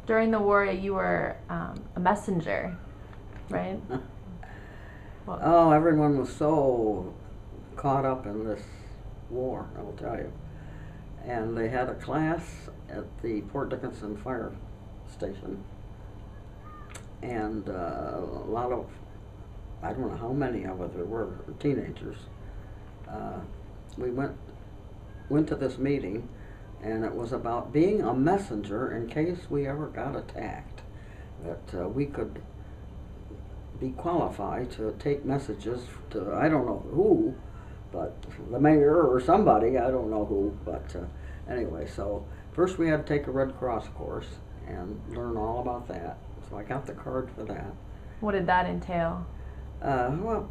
During the war, you were a messenger, right? Well, Oh, everyone was so caught up in this war, I'll tell you. And they had a class at the Port Dickinson Fire Station. And a lot of, I don't know how many of us there were, teenagers. We went to this meeting, and it was about being a messenger in case we ever got attacked. That we could be qualified to take messages to, I don't know who, but the mayor or somebody, I don't know who, but anyway, so first we had to take a Red Cross course and learn all about that. So I got the card for that. what did that entail? Well,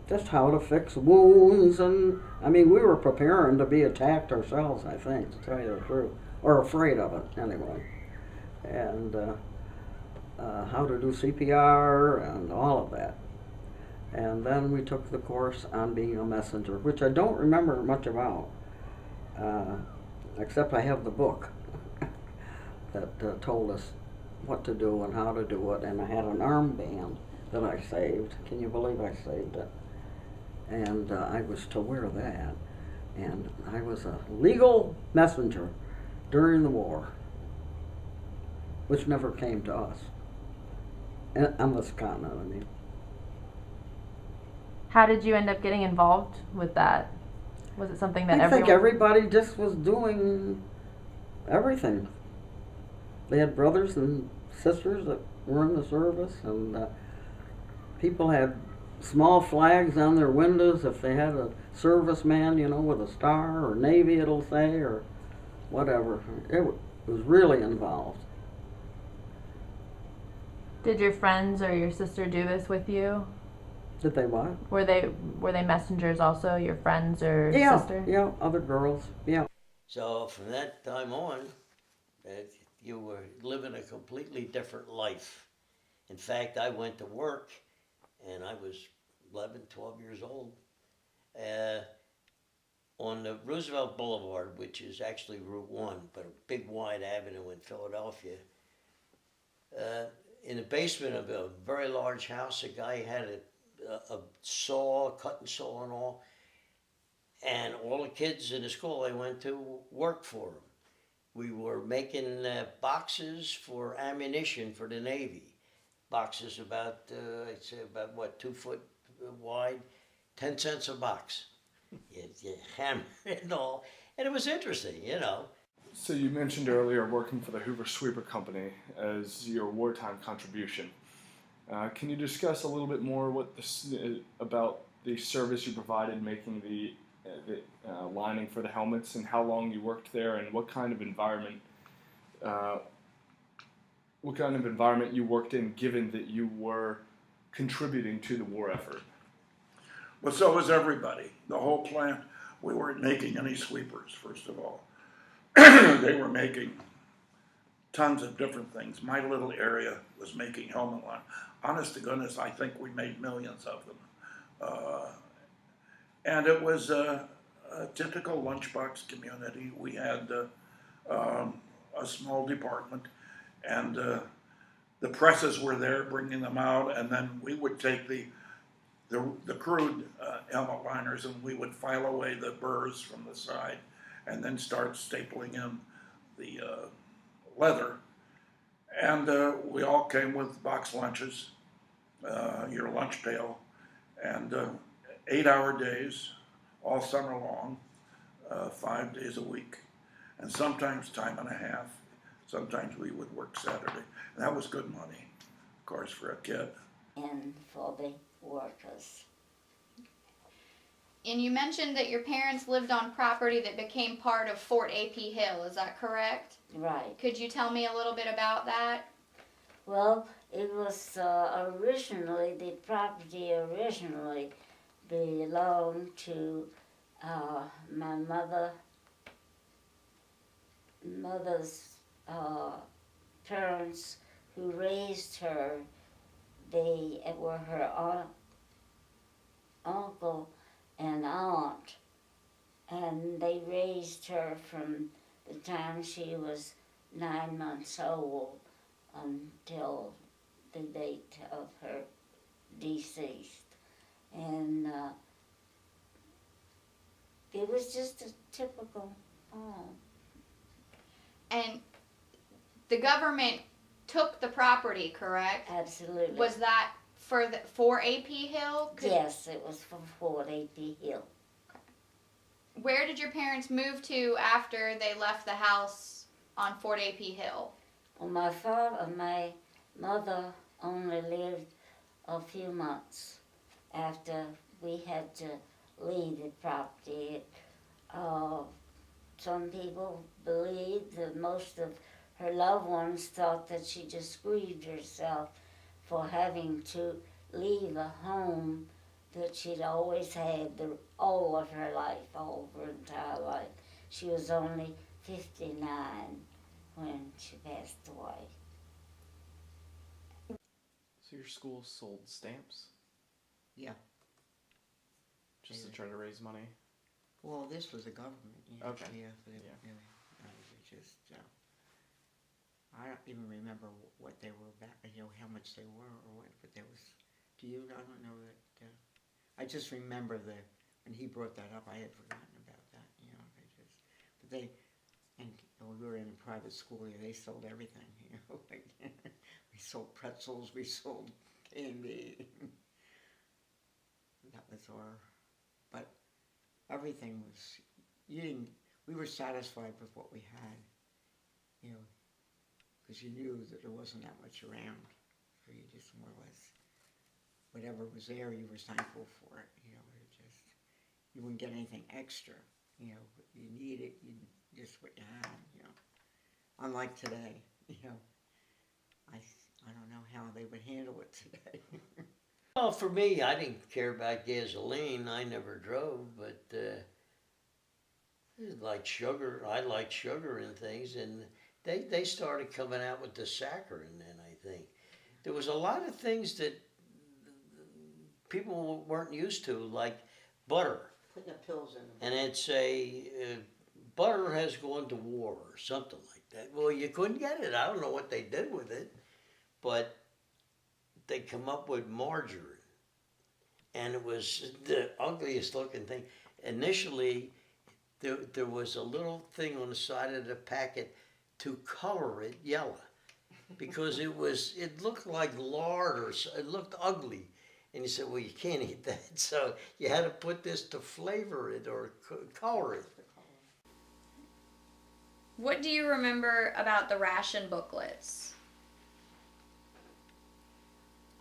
just how to fix wounds, and I mean, we were preparing to be attacked ourselves, I think, to tell you the truth, or afraid of it anyway. And how to do CPR and all of that. And then we took the course on being a messenger, which I don't remember much about, except I have the book that told us what to do and how to do it, and I had an armband that I saved. Can you believe I saved it? And I was to wear that, and I was a legal messenger during the war, which never came to us. On this continent, I mean. How did you end up getting involved with that? Was it something that I think everybody just was doing everything. They had brothers and sisters that were in the service, and people had small flags on their windows if they had a serviceman, you know, with a star, or Navy it'll say, or whatever. It was really involved. Did your friends or your sister do this with you? Did they what? Were they messengers also, your friends or sister? Yeah, other girls, yeah. So from that time on, you were living a completely different life. In fact, I went to work, and I was 11, 12 years old, on the Roosevelt Boulevard, which is actually Route 1, but a big wide avenue in Philadelphia. In the basement of a very large house, a guy had a saw, cutting saw and all, and all the kids in the school I went to worked for him. We were making boxes for ammunition for the Navy. Boxes about, I'd say about what, 2 foot wide, 10 cents a box. You hammer it and all, and it was interesting, you know. So you mentioned earlier working for the Hoover Sweeper Company as your wartime contribution. Can you discuss a little bit more about the service you provided making the lining for the helmets, and how long you worked there, and what kind of environment you worked in, given that you were contributing to the war effort? Well, so was everybody. The whole plant. We weren't making any sweepers, first of all. They were making tons of different things. My little area was making helmet line. Honest to goodness, I think we made millions of them. And it was a typical lunchbox community. We had a small department, and the presses were there bringing them out, and then we would take the crude helmet liners, and we would file away the burrs from the side and then start stapling in the leather. And we all came with box lunches, your lunch pail, and 8-hour days all summer long, 5 days a week, and sometimes time and a half. Sometimes we would work Saturday. And that was good money, of course, for a kid. And for the workers. And you mentioned that your parents lived on property that became part of Fort A.P. Hill, is that correct? Right. Could you tell me a little bit about that? Well, it was originally, the property originally belonged to my mother's parents who raised her. They were her uncle and aunt, and they raised her from the time she was 9 months old until the date of her deceased. And it was just a typical home. And the government took the property, correct? Absolutely. Was that for AP Hill? Yes, it was from Fort A.P. Hill. Where did your parents move to after they left the house on Fort A.P. Hill? Well, my mother only lived a few months after we had to leave the property. Some people believe that most of her loved ones thought that she just grieved herself for having to leave a home that she'd always had all of her life, all of her entire life. She was only 59 when she passed away. So your school sold stamps? Yeah. Just to try to raise money? Well, this was a government. Yeah, Okay. Yeah. I don't even remember what they were about, how much they were or what, but there was, do you? I don't know that, I just remember when he brought that up, I had forgotten about that, and we were in a private school, they sold everything, like, we sold pretzels, we sold candy, that was but everything was, we were satisfied with what we had, because you knew that there wasn't that much around, so you just more or less, whatever was there, you were thankful for it, you wouldn't get anything extra, you need it, just what you had, unlike today, I don't know how they would handle it today. Well, for me, I didn't care about gasoline. I never drove, but like sugar, I like sugar and things, and they started coming out with the saccharin then, I think. There was a lot of things that people weren't used to, like butter. Put the pills in them. And it'd say, butter has gone to war or something like that. Well, you couldn't get it. I don't know what they did with it, but they come up with margarine. And it was the ugliest looking thing. Initially, there was a little thing on the side of the packet to color it yellow, because it looked like lard, or it looked ugly. And you said, well, you can't eat that. So you had to put this to flavor it or color it. What do you remember about the ration booklets?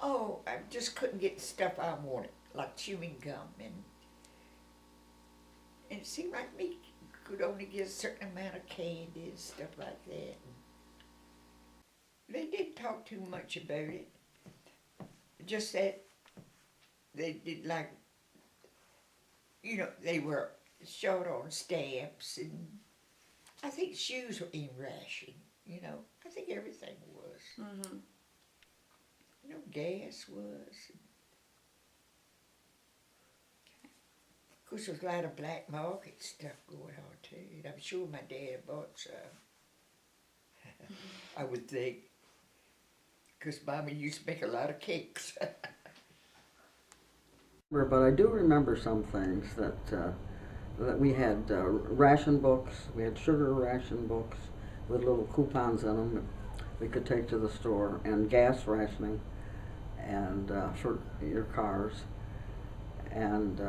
Oh, I just couldn't get the stuff I wanted, like chewing gum, and it seemed like me could only get a certain amount of candy and stuff like that. They didn't talk too much about it, just that they did, like, they were short on stamps, and I think shoes were in ration, I think everything was. Mm-hmm. Gas was. Of course, there was a lot of black market stuff going on too, and I'm sure my dad bought some. I would think, because Mama used to make a lot of cakes. But I do remember some things that we had ration books. We had sugar ration books with little coupons in them that we could take to the store, and gas rationing, and for your cars, and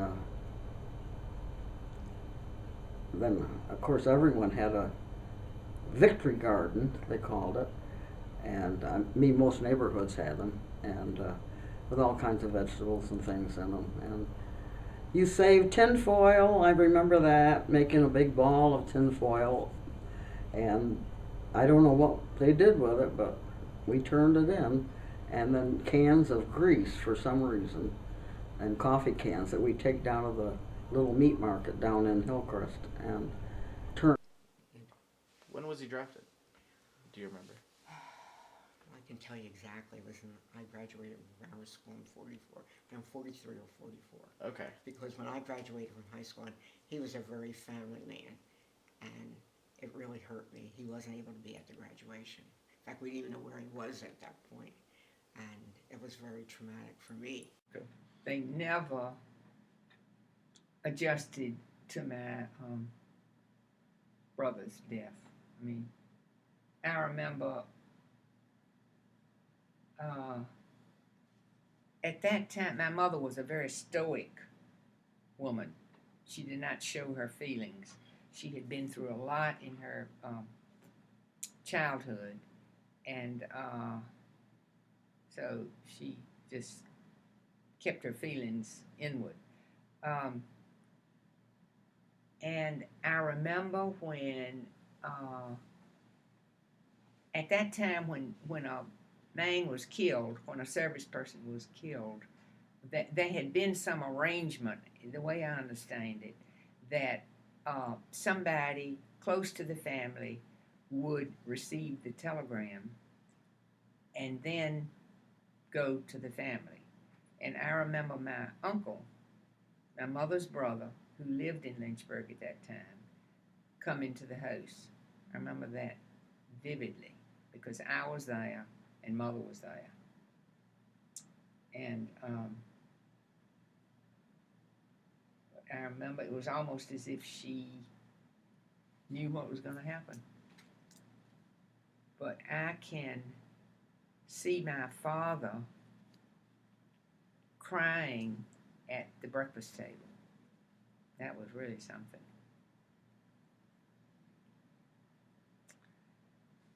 then of course everyone had a victory garden, they called it, and most neighborhoods had them, and with all kinds of vegetables and things in them. And you saved tin foil, I remember that, making a big ball of tin foil, and I don't know what they did with it, but we turned it in, and then cans of grease for some reason, and coffee cans that we take down to the little meat market down in Hillcrest and turn. When was he drafted? Do you remember? I can tell you exactly. I graduated from grammar school in 44. I'm 43 or 44. Okay. Because when I graduated from high school, he was a very family man. And it really hurt me. He wasn't able to be at the graduation. In fact, we didn't even know where he was at that point, and it was very traumatic for me. They never adjusted to my brother's death. I mean, I remember at that time, my mother was a very stoic woman. She did not show her feelings. She had been through a lot in her childhood, and so she just kept her feelings inward. And I remember when, at that time, when a man was killed, when a service person was killed, that there had been some arrangement, the way I understand it, that somebody close to the family would receive the telegram and then go to the family. And I remember my uncle, my mother's brother, who lived in Lynchburg at that time, coming to the house. I remember that vividly because I was there and Mother was there. And I remember it was almost as if she knew what was going to happen. But I can see my father crying at the breakfast table. That was really something.